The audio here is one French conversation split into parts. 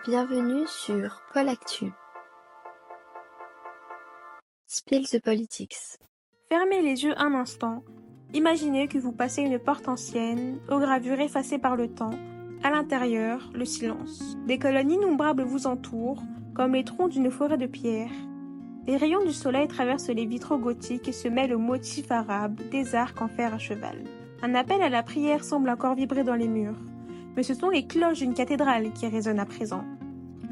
Bienvenue sur Pôle Actu. Spill the Politics. Fermez les yeux un instant. Imaginez que vous passez une porte ancienne, aux gravures effacées par le temps. À l'intérieur, le silence. Des colonnes innombrables vous entourent, comme les troncs d'une forêt de pierre. Les rayons du soleil traversent les vitraux gothiques et se mêlent aux motifs arabes, des arcs en fer à cheval. Un appel à la prière semble encore vibrer dans les murs. Mais ce sont les cloches d'une cathédrale qui résonnent à présent.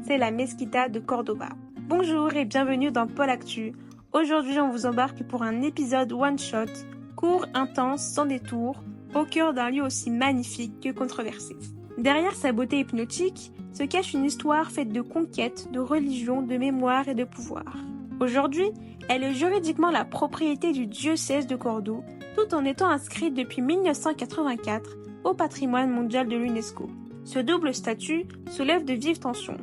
C'est la Mesquita de Cordoba. Bonjour et bienvenue dans Pôle Actu. Aujourd'hui, on vous embarque pour un épisode one-shot, court, intense, sans détour, au cœur d'un lieu aussi magnifique que controversé. Derrière sa beauté hypnotique se cache une histoire faite de conquêtes, de religion, de mémoire et de pouvoir. Aujourd'hui, elle est juridiquement la propriété du diocèse de Cordoue, tout en étant inscrite depuis 1984 au patrimoine mondial de l'UNESCO. Ce double statut soulève de vives tensions.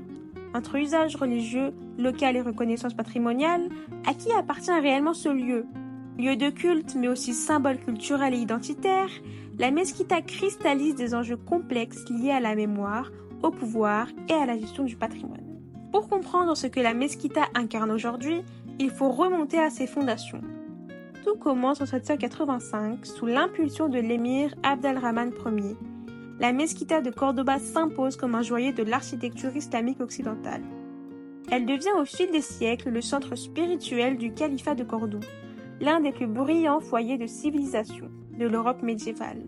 Entre usage religieux, local et reconnaissance patrimoniale, à qui appartient réellement ce lieu ? Lieu de culte, mais aussi symbole culturel et identitaire, la Mesquita cristallise des enjeux complexes liés à la mémoire, au pouvoir et à la gestion du patrimoine. Pour comprendre ce que la Mesquita incarne aujourd'hui, il faut remonter à ses fondations. Tout commence en 785 sous l'impulsion de l'émir Abd al-Rahman Ier. La Mesquita de Cordoba s'impose comme un joyau de l'architecture islamique occidentale. Elle devient au fil des siècles le centre spirituel du califat de Cordoue, l'un des plus brillants foyers de civilisation de l'Europe médiévale.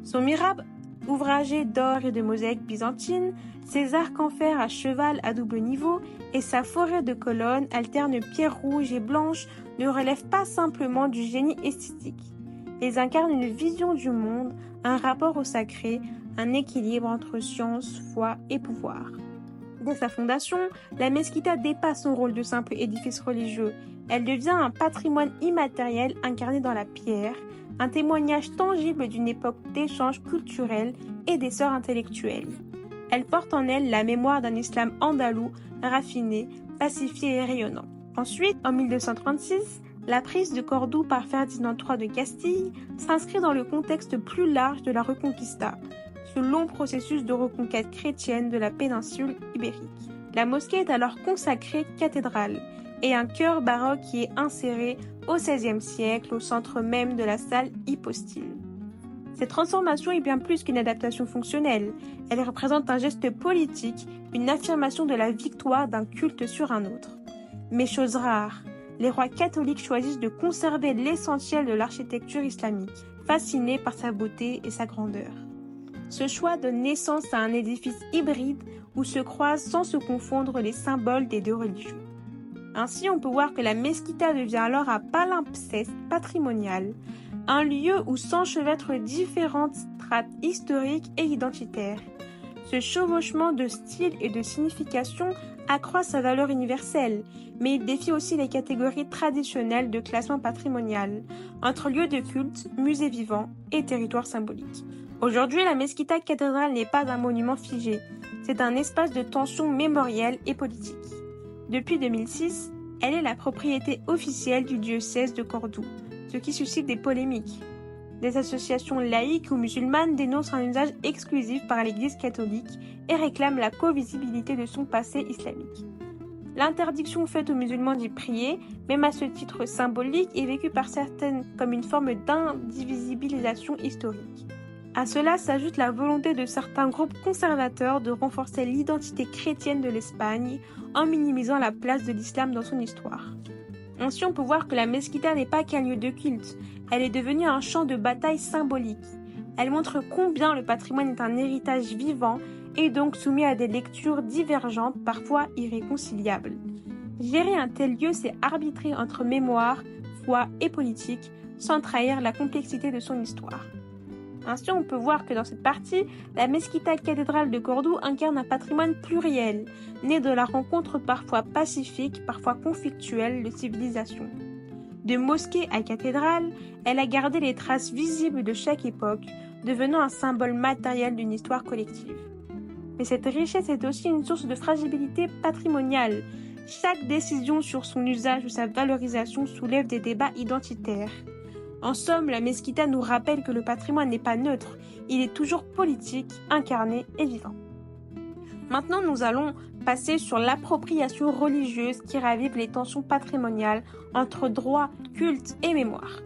Son mihrab, ouvragé d'or et de mosaïques byzantines, ses arcs en fer à cheval à double niveau et sa forêt de colonnes alternent pierres rouges et blanches ne relèvent pas simplement du génie esthétique. Ils incarnent une vision du monde, un rapport au sacré, un équilibre entre science, foi et pouvoir. Dès sa fondation, la Mesquita dépasse son rôle de simple édifice religieux. Elle devient un patrimoine immatériel incarné dans la pierre, un témoignage tangible d'une époque d'échanges culturels et d'essor intellectuel. Elle porte en elle la mémoire d'un islam andalou, raffiné, pacifié et rayonnant. Ensuite, en 1236, la prise de Cordoue par Ferdinand III de Castille s'inscrit dans le contexte plus large de la Reconquista, ce long processus de reconquête chrétienne de la péninsule ibérique. La mosquée est alors consacrée cathédrale et un chœur baroque y est inséré au XVIe siècle au centre même de la salle hypostyle. Cette transformation est bien plus qu'une adaptation fonctionnelle, elle représente un geste politique, une affirmation de la victoire d'un culte sur un autre. Mais chose rare, les rois catholiques choisissent de conserver l'essentiel de l'architecture islamique, fascinés par sa beauté et sa grandeur. Ce choix donne naissance à un édifice hybride où se croisent sans se confondre les symboles des deux religions. Ainsi, on peut voir que la Mesquita devient alors un palimpseste patrimonial, un lieu où s'enchevêtrent différentes strates historiques et identitaires. Ce chevauchement de style et de signification accroît sa valeur universelle, mais il défie aussi les catégories traditionnelles de classement patrimonial, entre lieux de culte, musées vivants et territoires symboliques. Aujourd'hui, la Mesquita cathédrale n'est pas un monument figé, c'est un espace de tension mémorielle et politique. Depuis 2006, elle est la propriété officielle du diocèse de Cordoue, ce qui suscite des polémiques. Des associations laïques ou musulmanes dénoncent un usage exclusif par l'Église catholique et réclament la co-visibilité de son passé islamique. L'interdiction faite aux musulmans d'y prier, même à ce titre symbolique, est vécue par certaines comme une forme d'indivisibilisation historique. À cela s'ajoute la volonté de certains groupes conservateurs de renforcer l'identité chrétienne de l'Espagne en minimisant la place de l'islam dans son histoire. Ainsi, on peut voir que la Mesquita n'est pas qu'un lieu de culte, elle est devenue un champ de bataille symbolique. Elle montre combien le patrimoine est un héritage vivant et donc soumis à des lectures divergentes, parfois irréconciliables. Gérer un tel lieu, c'est arbitrer entre mémoire, foi et politique, sans trahir la complexité de son histoire. Ainsi, on peut voir que dans cette partie, la Mesquita cathédrale de Cordoue incarne un patrimoine pluriel, né de la rencontre parfois pacifique, parfois conflictuelle de civilisations. De mosquée à cathédrale, elle a gardé les traces visibles de chaque époque, devenant un symbole matériel d'une histoire collective. Mais cette richesse est aussi une source de fragilité patrimoniale. Chaque décision sur son usage ou sa valorisation soulève des débats identitaires. En somme, la Mesquita nous rappelle que le patrimoine n'est pas neutre, il est toujours politique, incarné et vivant. Maintenant, nous allons passer sur l'appropriation religieuse qui ravive les tensions patrimoniales entre droit, culte et mémoire.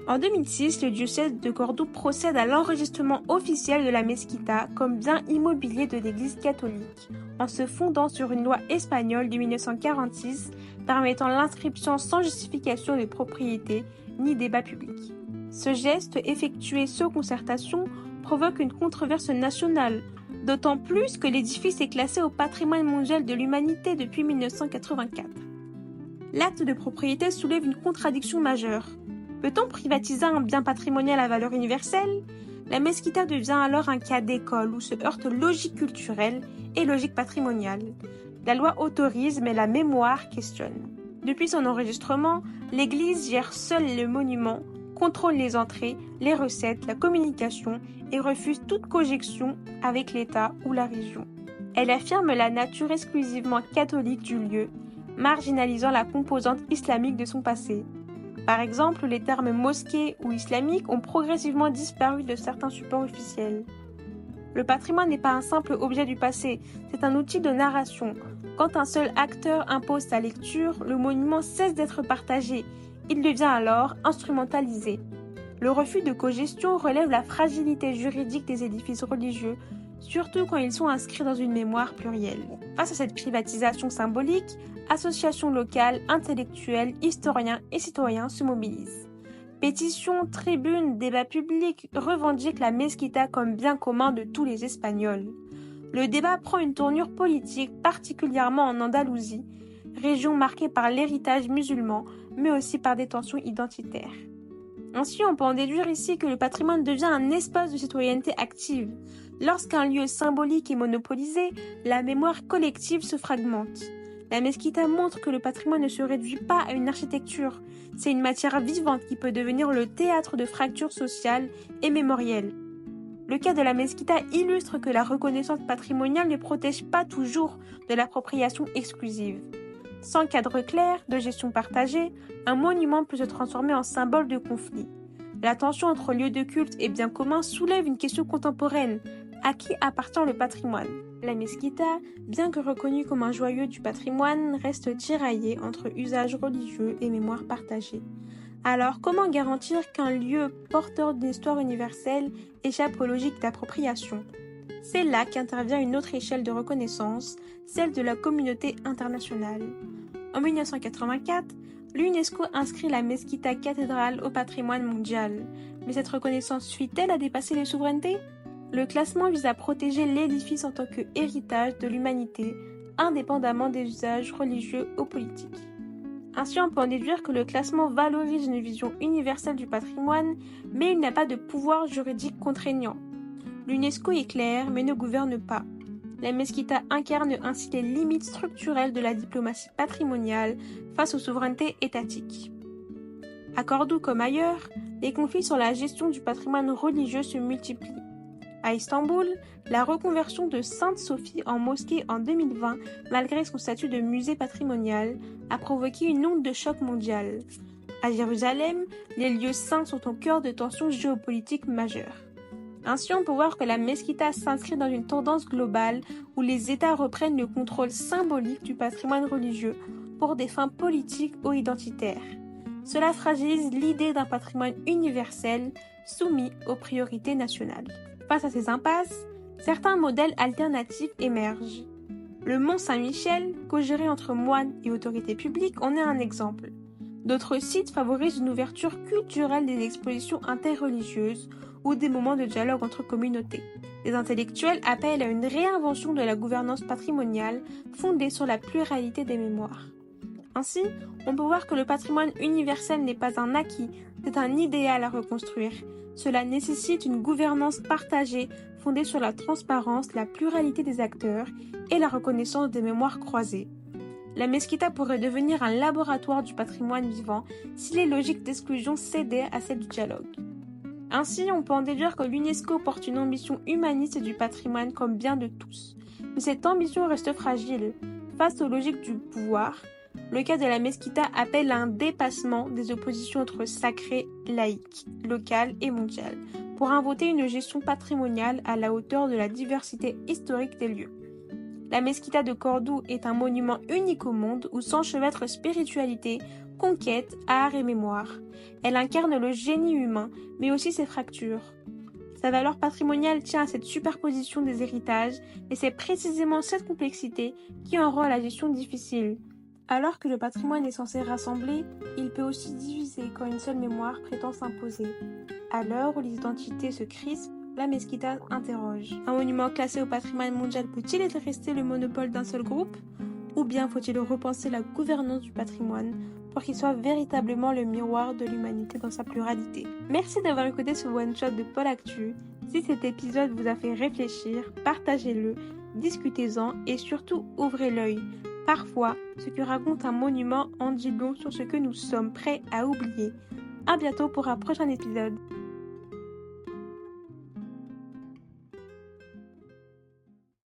En 2006, le diocèse de Cordoue procède à l'enregistrement officiel de la mesquita comme bien immobilier de l'Église catholique, en se fondant sur une loi espagnole de 1946 permettant l'inscription sans justification de propriété ni débat public. Ce geste, effectué sans concertation, provoque une controverse nationale, d'autant plus que l'édifice est classé au patrimoine mondial de l'humanité depuis 1984. L'acte de propriété soulève une contradiction majeure. Peut-on privatiser un bien patrimonial à valeur universelle ? La mesquita devient alors un cas d'école où se heurtent logique culturelle et logique patrimoniale. La loi autorise, mais la mémoire questionne. Depuis son enregistrement, l'Église gère seule le monument, contrôle les entrées, les recettes, la communication et refuse toute cojection avec l'État ou la région. Elle affirme la nature exclusivement catholique du lieu, marginalisant la composante islamique de son passé. Par exemple, les termes mosquée ou islamique ont progressivement disparu de certains supports officiels. Le patrimoine n'est pas un simple objet du passé, c'est un outil de narration. Quand un seul acteur impose sa lecture, le monument cesse d'être partagé. Il devient alors instrumentalisé. Le refus de cogestion relève la fragilité juridique des édifices religieux, surtout quand ils sont inscrits dans une mémoire plurielle. Face à cette privatisation symbolique, associations locales, intellectuels, historiens et citoyens se mobilisent. Pétitions, tribunes, débats publics revendiquent la mesquita comme bien commun de tous les Espagnols. Le débat prend une tournure politique, particulièrement en Andalousie, région marquée par l'héritage musulman, mais aussi par des tensions identitaires. Ainsi, on peut en déduire ici que le patrimoine devient un espace de citoyenneté active. Lorsqu'un lieu symbolique est monopolisé, la mémoire collective se fragmente. La mesquita montre que le patrimoine ne se réduit pas à une architecture. C'est une matière vivante qui peut devenir le théâtre de fractures sociales et mémorielles. Le cas de la mesquita illustre que la reconnaissance patrimoniale ne protège pas toujours de l'appropriation exclusive. Sans cadre clair, de gestion partagée, un monument peut se transformer en symbole de conflit. La tension entre lieux de culte et biens communs soulève une question contemporaine. À qui appartient le patrimoine ? La mesquita, bien que reconnue comme un joyau du patrimoine, reste tiraillée entre usages religieux et mémoire partagée. Alors, comment garantir qu'un lieu porteur d'une histoire universelle échappe aux logiques d'appropriation ? C'est là qu'intervient une autre échelle de reconnaissance, celle de la communauté internationale. En 1984, l'UNESCO inscrit la mesquita cathédrale au patrimoine mondial. Mais cette reconnaissance suffit-elle à dépasser les souverainetés ? Le classement vise à protéger l'édifice en tant que héritage de l'humanité, indépendamment des usages religieux ou politiques. Ainsi, on peut en déduire que le classement valorise une vision universelle du patrimoine, mais il n'a pas de pouvoir juridique contraignant. L'UNESCO est claire, mais ne gouverne pas. La mesquita incarne ainsi les limites structurelles de la diplomatie patrimoniale face aux souverainetés étatiques. À Cordoue comme ailleurs, les conflits sur la gestion du patrimoine religieux se multiplient. À Istanbul, la reconversion de Sainte-Sophie en mosquée en 2020, malgré son statut de musée patrimonial, a provoqué une onde de choc mondial. À Jérusalem, les lieux saints sont au cœur de tensions géopolitiques majeures. Ainsi, on peut voir que la mesquita s'inscrit dans une tendance globale où les États reprennent le contrôle symbolique du patrimoine religieux pour des fins politiques ou identitaires. Cela fragilise l'idée d'un patrimoine universel soumis aux priorités nationales. Face à ces impasses, certains modèles alternatifs émergent. Le Mont Saint-Michel, co-géré entre moines et autorités publiques, en est un exemple. D'autres sites favorisent une ouverture culturelle des expositions interreligieuses ou des moments de dialogue entre communautés. Les intellectuels appellent à une réinvention de la gouvernance patrimoniale fondée sur la pluralité des mémoires. Ainsi, on peut voir que le patrimoine universel n'est pas un acquis, c'est un idéal à reconstruire. Cela nécessite une gouvernance partagée fondée sur la transparence, la pluralité des acteurs et la reconnaissance des mémoires croisées. La mesquita pourrait devenir un laboratoire du patrimoine vivant si les logiques d'exclusion cédaient à celles du dialogue. Ainsi, on peut en déduire que l'UNESCO porte une ambition humaniste du patrimoine comme bien de tous. Mais cette ambition reste fragile. Face aux logiques du pouvoir, le cas de la mesquita appelle à un dépassement des oppositions entre sacré, laïque, local et mondial, pour inventer une gestion patrimoniale à la hauteur de la diversité historique des lieux. La mesquita de Cordoue est un monument unique au monde où s'enchevêtrent spiritualité, conquête, art et mémoire. Elle incarne le génie humain, mais aussi ses fractures. Sa valeur patrimoniale tient à cette superposition des héritages, et c'est précisément cette complexité qui en rend la gestion difficile. Alors que le patrimoine est censé rassembler, il peut aussi diviser quand une seule mémoire prétend s'imposer. À l'heure où les identités se crispent, la mesquita interroge. Un monument classé au patrimoine mondial peut-il être resté le monopole d'un seul groupe? Ou bien faut-il repenser la gouvernance du patrimoine pour qu'il soit véritablement le miroir de l'humanité dans sa pluralité? Merci d'avoir écouté ce one-shot de Paul Actu. Si cet épisode vous a fait réfléchir, partagez-le, discutez-en et surtout ouvrez l'œil. Parfois, ce que raconte un monument en dit long sur ce que nous sommes prêts à oublier. À bientôt pour un prochain épisode.